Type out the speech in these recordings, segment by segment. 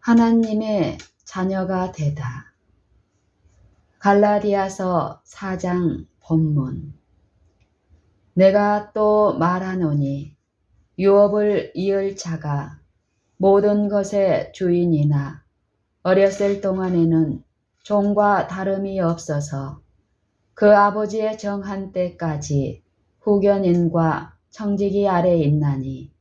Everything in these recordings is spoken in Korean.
하나님의 자녀가 되다. 갈라디아서 4장 본문. 내가 또 말하노니 유업을 이을 자가 모든 것의 주인이나 어렸을 동안에는 종과 다름이 없어서 그 아버지의 정한 때까지 후견인과 청지기 아래 있나니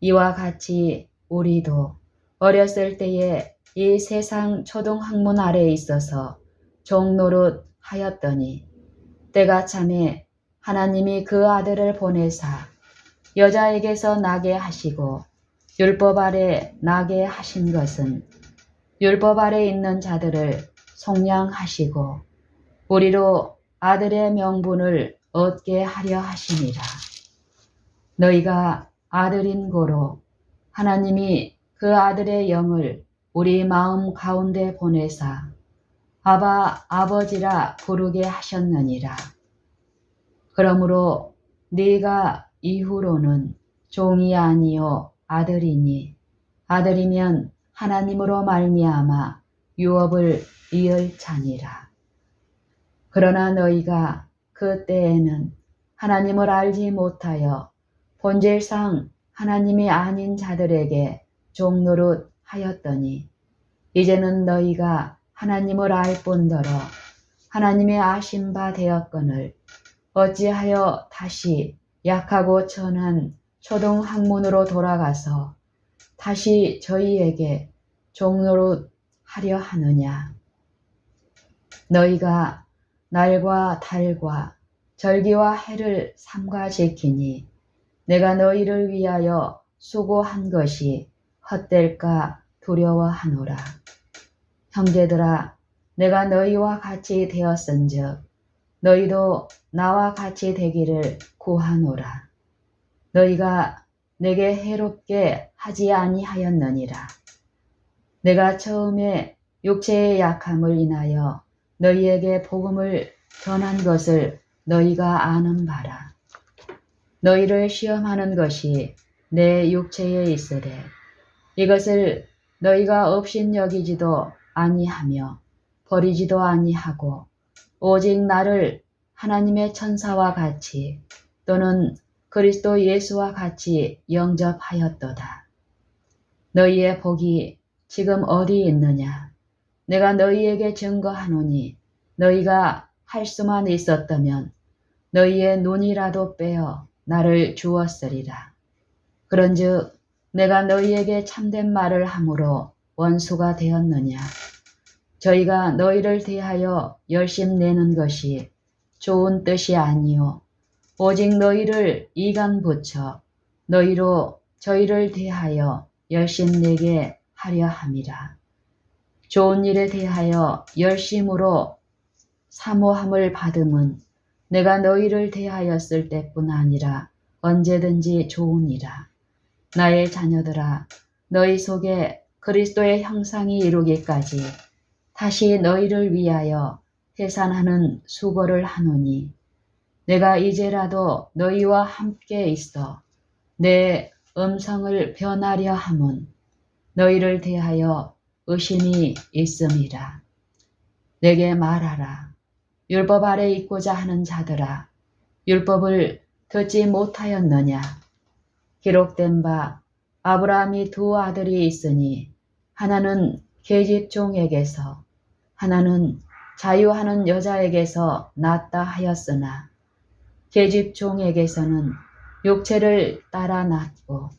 이와 같이 우리도 어렸을 때에 이 세상 초등학문 아래 있어서 종노릇 하였더니 때가 참에 하나님이 그 아들을 보내사 여자에게서 나게 하시고 율법 아래 나게 하신 것은 율법 아래 있는 자들을 속량하시고 우리로 아들의 명분을 얻게 하려 하심이라. 너희가 아들인 고로 하나님이 그 아들의 영을 우리 마음 가운데 보내사 아바 아버지라 부르게 하셨느니라. 그러므로 네가 이후로는 종이 아니요 아들이니 아들이면 하나님으로 말미암아 유업을 이을 자니라. 그러나 너희가 그 때에는 하나님을 알지 못하여 본질상 하나님이 아닌 자들에게 종노릇 하였더니 이제는 너희가 하나님을 알 뿐더러 하나님의 아신 바 되었거늘 어찌하여 다시 약하고 천한 초등학문으로 돌아가서 다시 저희에게 종노릇 하려 하느냐. 너희가 날과 달과 절기와 해를 삼가 지키니 내가 너희를 위하여 수고한 것이 헛될까 두려워하노라. 형제들아, 내가 너희와 같이 되었은즉 너희도 나와 같이 되기를 구하노라. 너희가 내게 해롭게 하지 아니하였느니라. 내가 처음에 육체의 약함을 인하여 너희에게 복음을 전한 것을 너희가 아는 바라. 너희를 시험하는 것이 내 육체에 있으되 이것을 너희가 업신여기지도 아니하며 버리지도 아니하고 오직 나를 하나님의 천사와 같이 또는 그리스도 예수와 같이 영접하였도다. 너희의 복이 지금 어디 있느냐? 내가 너희에게 증거하노니 너희가 할 수만 있었다면 너희의 눈이라도 빼어 나를 주었으리라. 그런즉 내가 너희에게 참된 말을 함으로 원수가 되었느냐? 저희가 너희를 대하여 열심 내는 것이 좋은 뜻이 아니요 오직 너희를 이간 붙여 너희로 저희를 대하여 열심 내게 하려 함이라. 좋은 일에 대하여 열심으로 사모함을 받음은 내가 너희를 대하였을 때뿐 아니라 언제든지 좋으니라. 나의 자녀들아, 너희 속에 그리스도의 형상이 이루기까지 다시 너희를 위하여 해산하는 수고를 하노니 내가 이제라도 너희와 함께 있어 내 음성을 변하려 함은 너희를 대하여 의심이 있음이라. 내게 말하라. 율법 아래 있고자 하는 자들아, 율법을 듣지 못하였느냐? 기록된 바 아브라함이 두 아들이 있으니 하나는 계집종에게서 하나는 자유하는 여자에게서 낳았다 하였으나 계집종에게서는 육체를 따라 낳고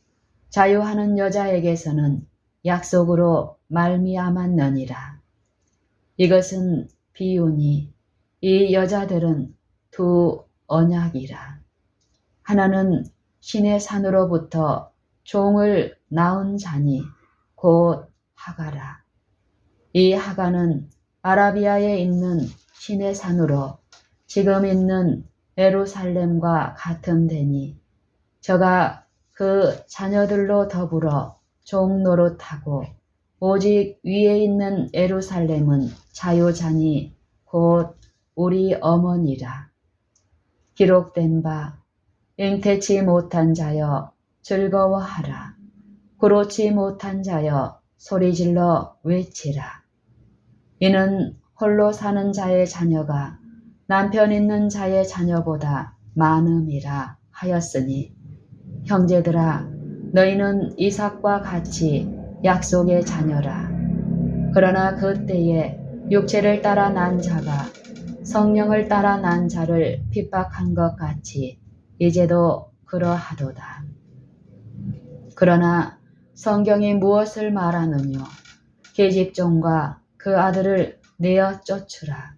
자유하는 여자에게서는 약속으로 말미암았느니라. 이것은 비유니 이 여자들은 두 언약이라. 하나는 신의 산으로부터 종을 낳은 자니 곧 하가라. 이 하가는 아라비아에 있는 신의 산으로 지금 있는 예루살렘과 같은 데니 저가 그 자녀들로 더불어 종노릇하고 오직 위에 있는 예루살렘은 자유자니 곧 우리 어머니라. 기록된 바 잉태치 못한 자여 즐거워하라. 그렇지 못한 자여 소리질러 외치라. 이는 홀로 사는 자의 자녀가 남편 있는 자의 자녀보다 많음이라 하였으니 형제들아 너희는 이삭과 같이 약속의 자녀라. 그러나 그 때에 육체를 따라 난 자가 성령을 따라 난 자를 핍박한 것 같이 이제도 그러하도다. 그러나 성경이 무엇을 말하느뇨? 계집종과 그 아들을 내어 쫓으라.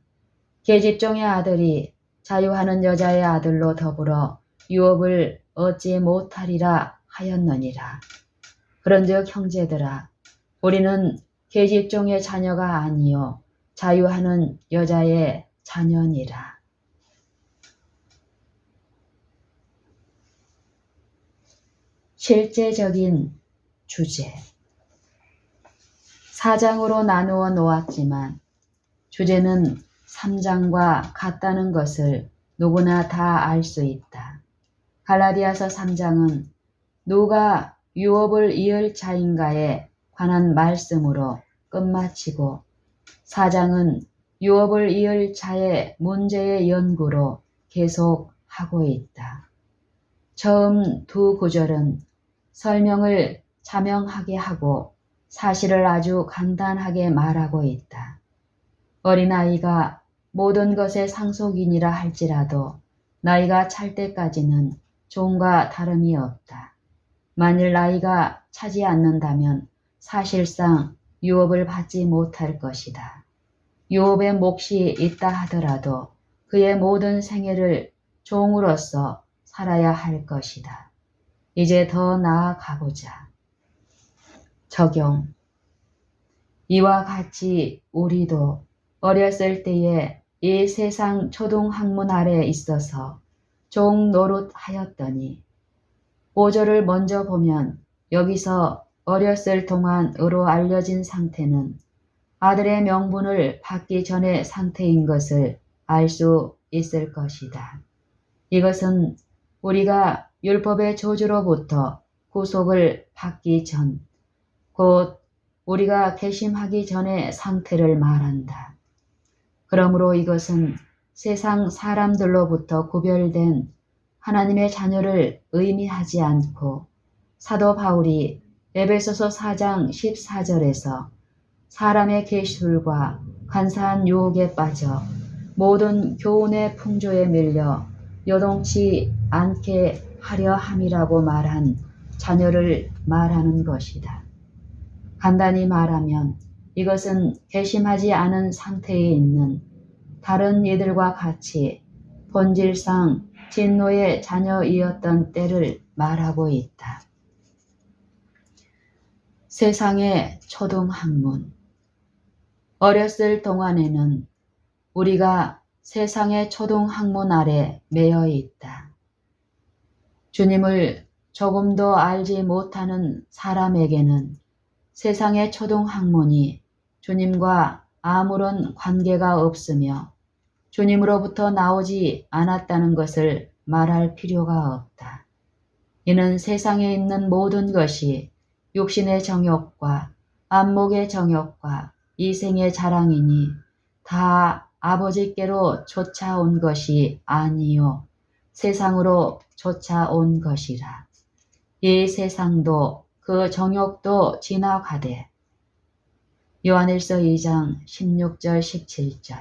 계집종의 아들이 자유하는 여자의 아들로 더불어 유업을 얻지 못하리라 하였느니라. 그런즉 형제들아 우리는 계집종의 자녀가 아니요 자유하는 여자의 자녀니라. 실제적인 주제 4장으로 나누어 놓았지만 주제는 3장과 같다는 것을 누구나 다 알 수 있다. 갈라디아서 3장은 누가 유업을 이을 자인가에 관한 말씀으로 끝마치고 4장은 유업을 이을 자의 문제의 연구로 계속하고 있다. 처음 두 구절은 설명을 자명하게 하고 사실을 아주 간단하게 말하고 있다. 어린아이가 모든 것의 상속인이라 할지라도 나이가 찰 때까지는 종과 다름이 없다. 만일 나이가 차지 않는다면 사실상 유업을 받지 못할 것이다. 유업의 몫이 있다 하더라도 그의 모든 생애를 종으로서 살아야 할 것이다. 이제 더 나아가보자. 적용. 이와 같이 우리도 어렸을 때에 이 세상 초등학문 아래 있어서 종 노릇하였더니 5절을 먼저 보면 여기서 어렸을 동안으로 알려진 상태는 아들의 명분을 받기 전의 상태인 것을 알 수 있을 것이다. 이것은 우리가 율법의 저주로부터 구속을 받기 전, 곧 우리가 괘씸하기 전의 상태를 말한다. 그러므로 이것은 세상 사람들로부터 구별된 하나님의 자녀를 의미하지 않고 사도 바울이 에베소서 4장 14절에서 사람의 계술과 간사한 유혹에 빠져 모든 교훈의 풍조에 밀려 요동치 않게 하려 함이라고 말한 자녀를 말하는 것이다. 간단히 말하면 이것은 괘씸하지 않은 상태에 있는 다른 이들과 같이 본질상 진노의 자녀이었던 때를 말하고 있다. 세상의 초등학문. 어렸을 동안에는 우리가 세상의 초등학문 아래 매여 있다. 주님을 조금도 알지 못하는 사람에게는 세상의 초등학문이 주님과 아무런 관계가 없으며 주님으로부터 나오지 않았다는 것을 말할 필요가 없다. 이는 세상에 있는 모든 것이 육신의 정욕과 안목의 정욕과 이생의 자랑이니 다 아버지께로 쫓아온 것이 아니요 세상으로 쫓아온 것이라. 이 세상도 그 정욕도 지나가되. 요한일서 2장 16절 17절.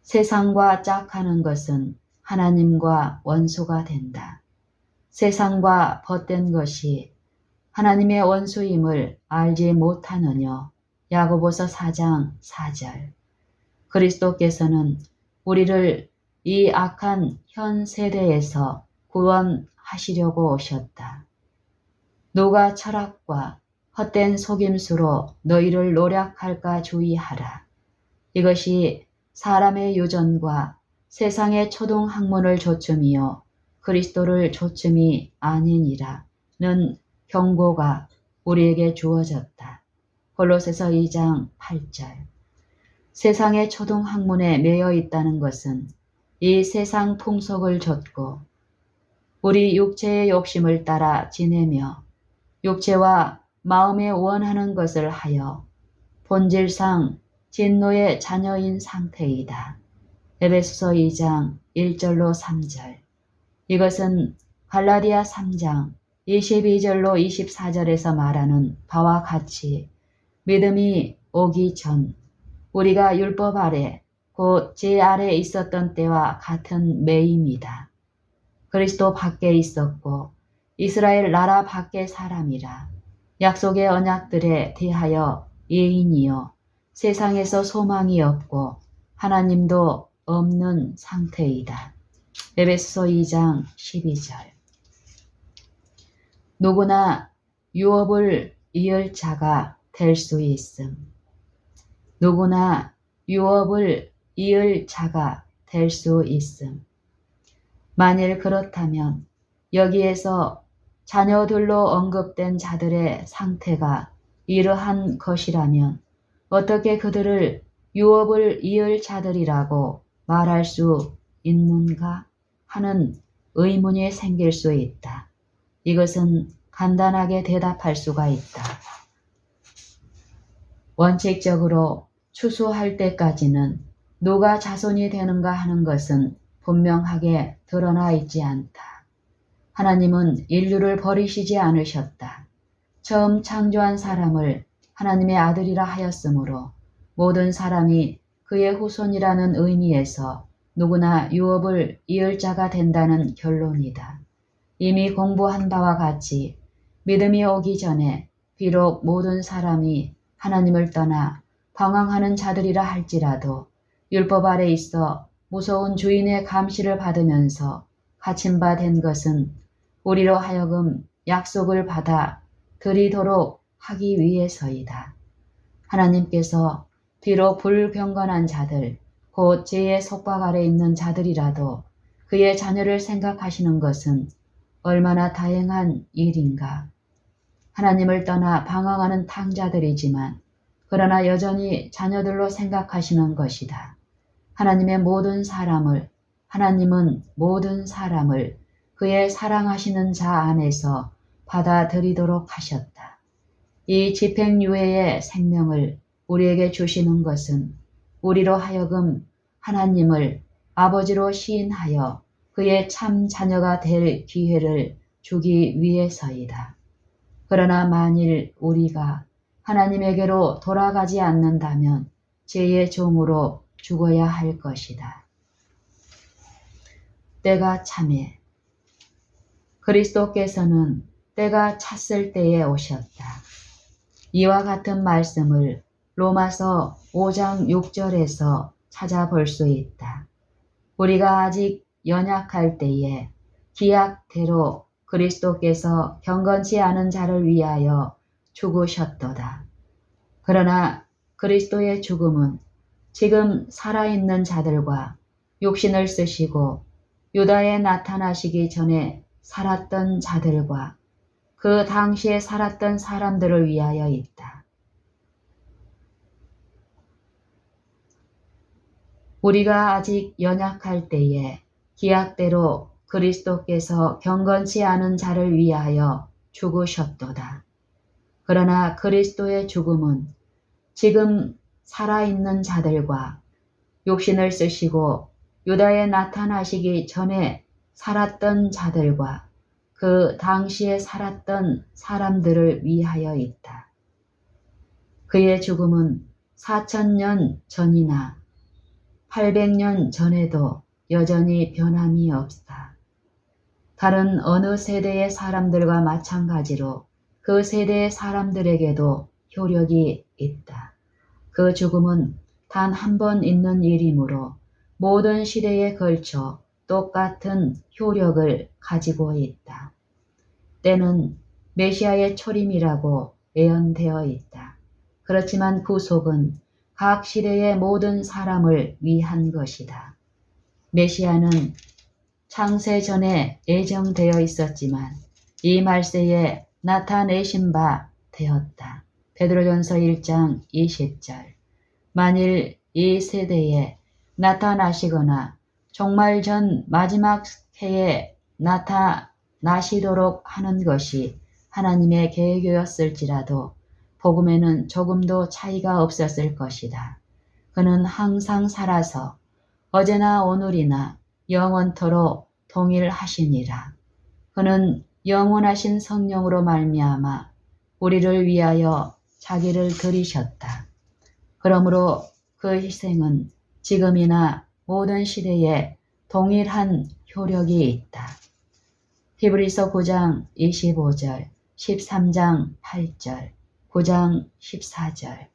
세상과 짝하는 것은 하나님과 원수가 된다. 세상과 벗된 것이 하나님의 원수임을 알지 못하느뇨. 야고보서 4장 4절. 그리스도께서는 우리를 이 악한 현 세대에서 구원하시려고 오셨다. 누가 철학과 헛된 속임수로 너희를 노략할까 주의하라. 이것이 사람의 유전과 세상의 초등학문을 조춤이요 그리스도를 조춤이 아니니라는 경고가 우리에게 주어졌다. 골로새서 2장 8절. 세상의 초등학문에 매여 있다는 것은 이 세상 풍속을 좇고 우리 육체의 욕심을 따라 지내며 육체와 마음에 원하는 것을 하여 본질상 진노의 자녀인 상태이다. 에베소서 2장 1절로 3절. 이것은 갈라디아 3장 22절로 24절에서 말하는 바와 같이 믿음이 오기 전 우리가 율법 아래 곧 제 아래 있었던 때와 같은 매임이다. 그리스도 밖에 있었고 이스라엘 나라 밖의 사람이라 약속의 언약들에 대하여 예인이요 세상에서 소망이 없고 하나님도 없는 상태이다. 에베소서 2장 12절. 누구나 유업을 이을 자가 될 수 있음. 누구나 유업을 이을 자가 될 수 있음. 만일 그렇다면 여기에서 자녀들로 언급된 자들의 상태가 이러한 것이라면 어떻게 그들을 유업을 이을 자들이라고 말할 수 있는가 하는 의문이 생길 수 있다. 이것은 간단하게 대답할 수가 있다. 원칙적으로 추수할 때까지는 누가 자손이 되는가 하는 것은 분명하게 드러나 있지 않다. 하나님은 인류를 버리시지 않으셨다. 처음 창조한 사람을 하나님의 아들이라 하였으므로 모든 사람이 그의 후손이라는 의미에서 누구나 유업을 이을 자가 된다는 결론이다. 이미 공부한 바와 같이 믿음이 오기 전에 비록 모든 사람이 하나님을 떠나 방황하는 자들이라 할지라도 율법 아래 있어 무서운 주인의 감시를 받으면서 갇힌 바 된 것은 우리로 하여금 약속을 받아 드리도록 하기 위해서이다. 하나님께서 비록 불경건한 자들, 곧 죄의 속박 아래 있는 자들이라도 그의 자녀를 생각하시는 것은 얼마나 다행한 일인가. 하나님을 떠나 방황하는 탕자들이지만 그러나 여전히 자녀들로 생각하시는 것이다. 하나님은 모든 사람을 그의 사랑하시는 자 안에서 받아들이도록 하셨다. 이 집행유예의 생명을 우리에게 주시는 것은 우리로 하여금 하나님을 아버지로 시인하여 그의 참 자녀가 될 기회를 주기 위해서이다. 그러나 만일 우리가 하나님에게로 돌아가지 않는다면 죄의 종으로 죽어야 할 것이다. 때가 차매. 그리스도께서는 때가 찼을 때에 오셨다. 이와 같은 말씀을 로마서 5장 6절에서 찾아볼 수 있다. 우리가 아직 연약할 때에 기약대로 그리스도께서 경건치 않은 자를 위하여 죽으셨도다. 그러나 그리스도의 죽음은 지금 살아있는 자들과 육신을 쓰시고 유다에 나타나시기 전에 살았던 자들과 그 당시에 살았던 사람들을 위하여 있다. 우리가 아직 연약할 때에 기약대로 그리스도께서 경건치 않은 자를 위하여 죽으셨도다. 그러나 그리스도의 죽음은 지금 살아있는 자들과 육신을 쓰시고 유다에 나타나시기 전에 살았던 자들과 그 당시에 살았던 사람들을 위하여 있다. 그의 죽음은 4000년 전이나 800년 전에도 여전히 변함이 없다. 다른 어느 세대의 사람들과 마찬가지로 그 세대의 사람들에게도 효력이 있다. 그 죽음은 단 한 번 있는 일이므로 모든 시대에 걸쳐 똑같은 효력을 가지고 있다. 때는 메시아의 초림이라고 예언되어 있다. 그렇지만 구속은 각 시대의 모든 사람을 위한 것이다. 메시아는 창세 전에 예정되어 있었지만 이 말세에 나타내신 바 되었다. 베드로전서 1장 20절. 만일 이 세대에 나타나시거나 종말 전 마지막 해에 나타나시도록 하는 것이 하나님의 계획이었을지라도 복음에는 조금도 차이가 없었을 것이다. 그는 항상 살아서 어제나 오늘이나 영원토록 동일하시니라. 그는 영원하신 성령으로 말미암아 우리를 위하여 자기를 드리셨다. 그러므로 그 희생은 지금이나 모든 시대에 동일한 효력이 있다. 히브리서 9장 25절, 13장 8절, 9장 14절.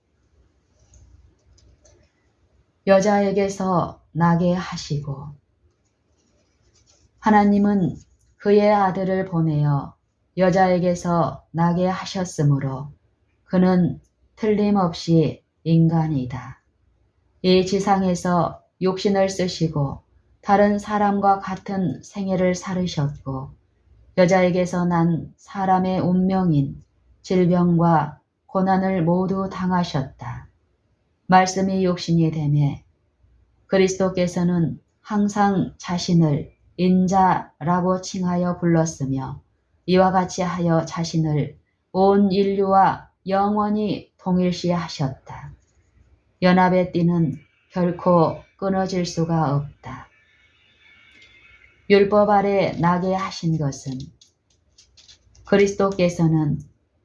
여자에게서 나게 하시고. 하나님은 그의 아들을 보내어 여자에게서 나게 하셨으므로 그는 틀림없이 인간이다. 이 지상에서 육신을 쓰시고 다른 사람과 같은 생애를 살으셨고 여자에게서 난 사람의 운명인 질병과 고난을 모두 당하셨다. 말씀이 육신이 되매 그리스도께서는 항상 자신을 인자라고 칭하여 불렀으며 이와 같이 하여 자신을 온 인류와 영원히 동일시하셨다. 연합의 띠는 결코 끊어질 수가 없다. 율법 아래 나게 하신 것은 그리스도께서는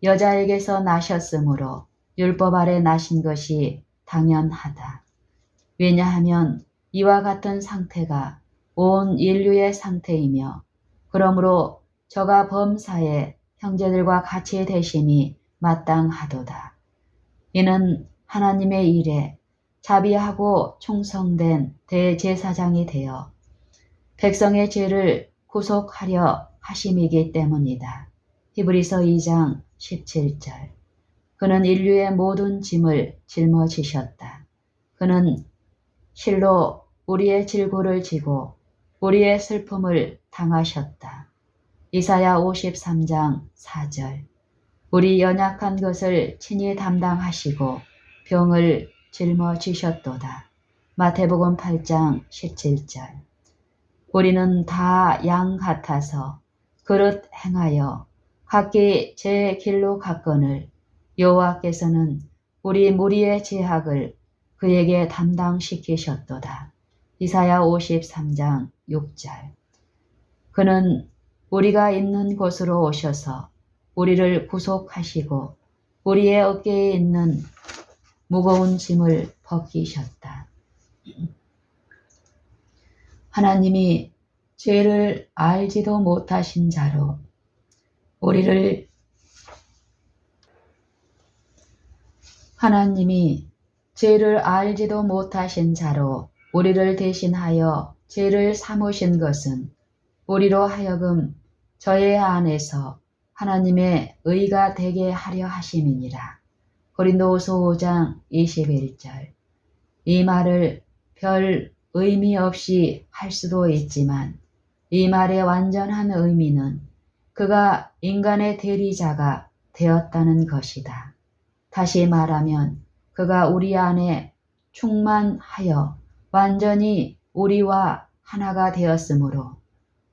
여자에게서 나셨으므로 율법 아래 나신 것이 당연하다. 왜냐하면 이와 같은 상태가 온 인류의 상태이며 그러므로 저가 범사에 형제들과 같이 되심이 마땅하도다. 이는 하나님의 일에 자비하고 충성된 대제사장이 되어 백성의 죄를 구속하려 하심이기 때문이다. 히브리서 2장 17절. 그는 인류의 모든 짐을 짊어지셨다. 그는 실로 우리의 질고를 지고 우리의 슬픔을 당하셨다. 이사야 53장 4절. 우리 연약한 것을 친히 담당하시고 병을 짊어지셨도다. 마태복음 8장 17절. 우리는 다 양 같아서 그릇 행하여 각기 제 길로 갔거늘 여호와께서는 우리 무리의 죄악을 그에게 담당시키셨도다. 이사야 53장 6절. 그는 우리가 있는 곳으로 오셔서 우리를 구속하시고 우리의 어깨에 있는 무거운 짐을 벗기셨다. 하나님이 죄를 알지도 못하신 자로 우리를 하나님이 죄를 알지도 못하신 자로 우리를 대신하여 죄를 삼으신 것은 우리로 하여금 저의 안에서 하나님의 의가 되게 하려 하심이니라. 고린도후서 5장 21절. 이 말을 별 의미 없이 할 수도 있지만 이 말의 완전한 의미는 그가 인간의 대리자가 되었다는 것이다. 다시 말하면 그가 우리 안에 충만하여 완전히 우리와 하나가 되었으므로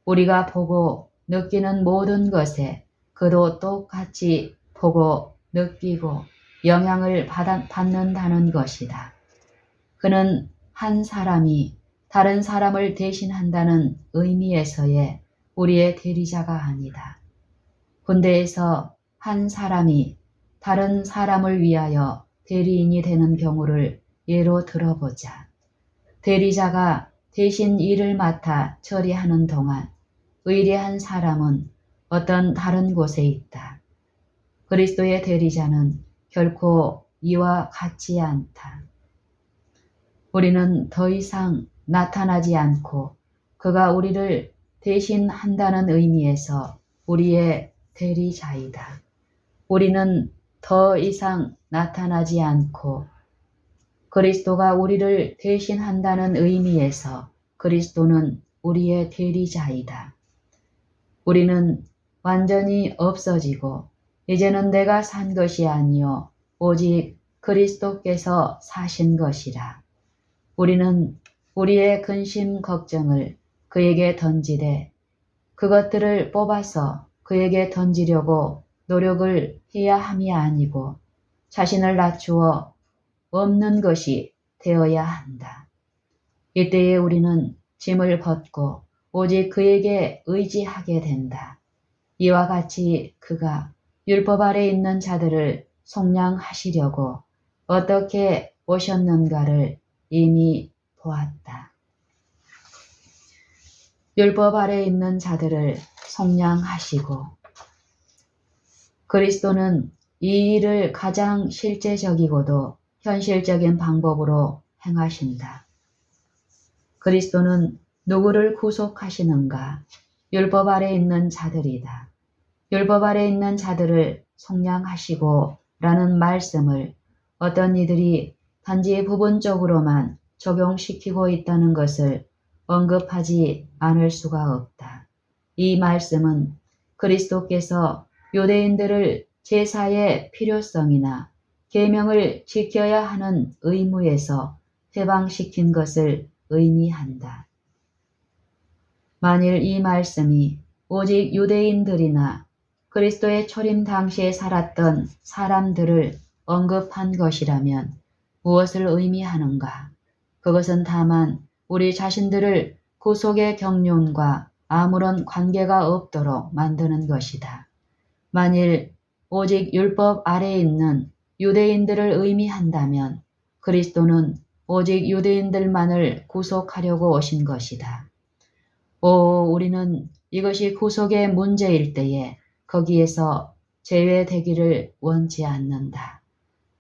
우리가 보고 느끼는 모든 것에 그도 똑같이 보고 느끼고 영향을 받는다는 것이다. 그는 한 사람이 다른 사람을 대신한다는 의미에서의 우리의 대리자가 아니다. 군대에서 한 사람이 다른 사람을 위하여 대리인이 되는 경우를 예로 들어보자. 대리자가 대신 일을 맡아 처리하는 동안 의뢰한 사람은 어떤 다른 곳에 있다. 그리스도의 대리자는 결코 이와 같지 않다. 우리는 더 이상 나타나지 않고 그가 우리를 대신한다는 의미에서 우리의 대리자이다. 우리는 더 이상 나타나지 않고 그리스도가 우리를 대신한다는 의미에서 그리스도는 우리의 대리자이다. 우리는 완전히 없어지고 이제는 내가 산 것이 아니요 오직 그리스도께서 사신 것이라. 우리는 우리의 근심 걱정을 그에게 던지되 그것들을 뽑아서 그에게 던지려고 노력을 해야 함이 아니고 자신을 낮추어 없는 것이 되어야 한다. 이때에 우리는 짐을 벗고 오직 그에게 의지하게 된다. 이와 같이 그가 율법 아래 있는 자들을 속량하시려고 어떻게 오셨는가를 이미 보았다. 율법 아래 있는 자들을 속량하시고, 그리스도는 이 일을 가장 실제적이고도 현실적인 방법으로 행하신다. 그리스도는 누구를 구속하시는가? 율법 아래 있는 자들이다. 율법 아래 있는 자들을 속량하시고 라는 말씀을 어떤 이들이 단지 부분적으로만 적용시키고 있다는 것을 언급하지 않을 수가 없다. 이 말씀은 그리스도께서 유대인들을 제사의 필요성이나 계명을 지켜야 하는 의무에서 해방시킨 것을 의미한다. 만일 이 말씀이 오직 유대인들이나 그리스도의 초림 당시에 살았던 사람들을 언급한 것이라면 무엇을 의미하는가? 그것은 다만 우리 자신들을 구속의 경륜과 아무런 관계가 없도록 만드는 것이다. 만일 오직 율법 아래에 있는 유대인들을 의미한다면 그리스도는 오직 유대인들만을 구속하려고 오신 것이다. 우리는 이것이 구속의 문제일 때에 거기에서 제외되기를 원치 않는다.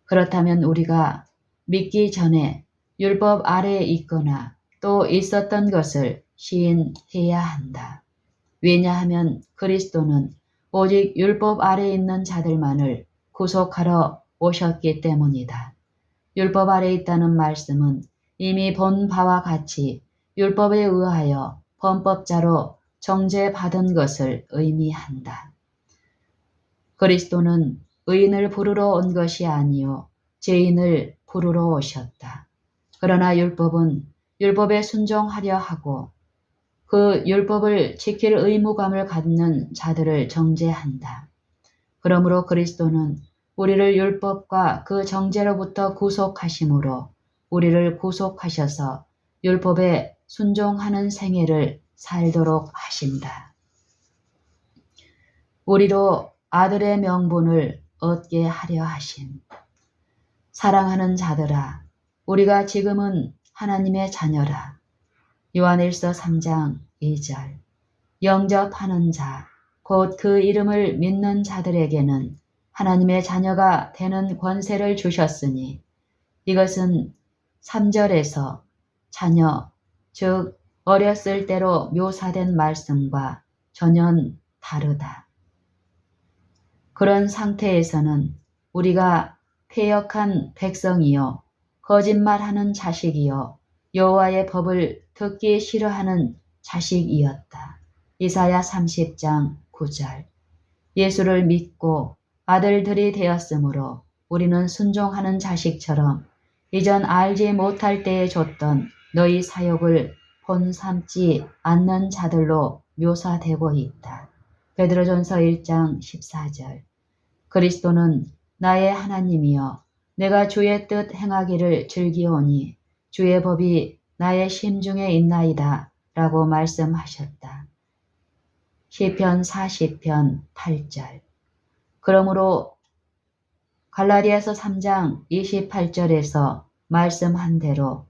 그렇다면 우리가 믿기 전에 율법 아래에 있거나 또 있었던 것을 시인해야 한다. 왜냐하면 그리스도는 오직 율법 아래에 있는 자들만을 구속하러 오셨기 때문이다. 율법 아래에 있다는 말씀은 이미 본 바와 같이 율법에 의하여 범법자로 정죄받은 것을 의미한다. 그리스도는 의인을 부르러 온 것이 아니요 죄인을 부르러 오셨다. 그러나 율법은 율법에 순종하려 하고 그 율법을 지킬 의무감을 갖는 자들을 정죄한다. 그러므로 그리스도는 우리를 율법과 그 정죄로부터 구속하심으로 우리를 구속하셔서 율법에 순종하는 생애를 살도록 하신다. 우리로 아들의 명분을 얻게 하려 하심. 사랑하는 자들아, 우리가 지금은 하나님의 자녀라. 요한일서 3장 2절. 영접하는 자, 곧 그 이름을 믿는 자들에게는 하나님의 자녀가 되는 권세를 주셨으니 이것은 3절에서 자녀, 즉 어렸을 때로 묘사된 말씀과 전혀 다르다. 그런 상태에서는 우리가 패역한 백성이요 거짓말하는 자식이요 여호와의 법을 듣기 싫어하는 자식이었다. 이사야 30장 9절. 예수를 믿고 아들들이 되었으므로 우리는 순종하는 자식처럼 이전 알지 못할 때에 줬던 너희 사욕을 본삼지 않는 자들로 묘사되고 있다. 베드로전서 1장 14절. 그리스도는 나의 하나님이여 내가 주의 뜻 행하기를 즐기오니 주의 법이 나의 심중에 있나이다 라고 말씀하셨다. 시편 40편 8절. 그러므로 갈라디아서 3장 28절에서 말씀한 대로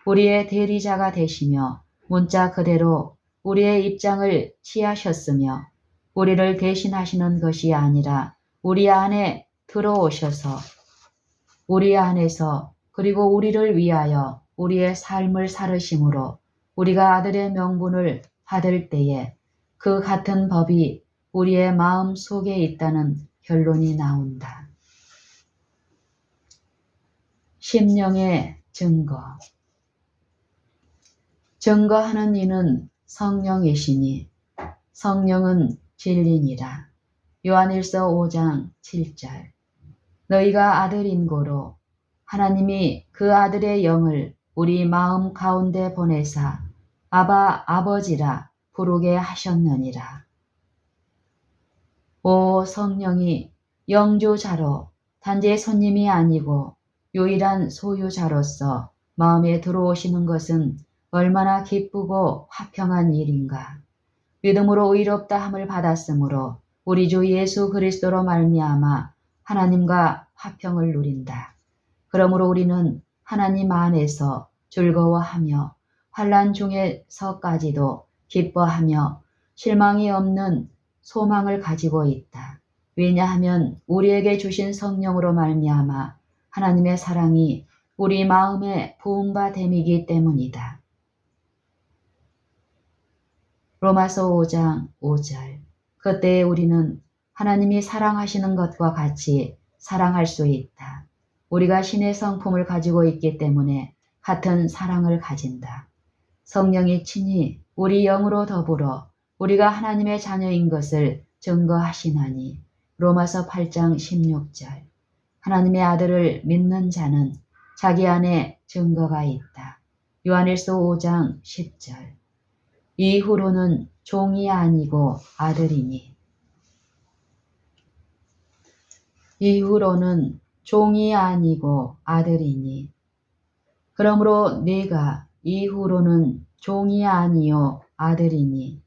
우리의 대리자가 되시며 문자 그대로 우리의 입장을 취하셨으며 우리를 대신하시는 것이 아니라 우리 안에 들어오셔서 우리 안에서 그리고 우리를 위하여 우리의 삶을 살으심으로 우리가 아들의 명분을 받을 때에 그 같은 법이 우리의 마음 속에 있다는 결론이 나온다. 심령의 증거. 증거하는 이는 성령이시니 성령은 진리니라. 요한일서 5장 7절. 너희가 아들인 고로 하나님이 그 아들의 영을 우리 마음 가운데 보내사 아바 아버지라 부르게 하셨느니라. 오 성령이 영주자로 단지 손님이 아니고 유일한 소유자로서 마음에 들어오시는 것은 얼마나 기쁘고 화평한 일인가. 믿음으로 의롭다 함을 받았으므로 우리 주 예수 그리스도로 말미암아 하나님과 화평을 누린다. 그러므로 우리는 하나님 안에서 즐거워하며 환난 중에서까지도 기뻐하며 실망이 없는 소망을 가지고 있다. 왜냐하면 우리에게 주신 성령으로 말미암아 하나님의 사랑이 우리 마음에 부음과 됨이기 때문이다. 로마서 5장 5절. 그때 우리는 하나님이 사랑하시는 것과 같이 사랑할 수 있다. 우리가 신의 성품을 가지고 있기 때문에 같은 사랑을 가진다. 성령이 친히 우리 영으로 더불어 우리가 하나님의 자녀인 것을 증거하시나니 로마서 8장 16절. 하나님의 아들을 믿는 자는 자기 안에 증거가 있다. 요한일서 5장 10절. 이후로는 종이 아니고 아들이니. 이후로는 종이 아니고 아들이니. 그러므로 네가 이후로는 종이 아니요 아들이니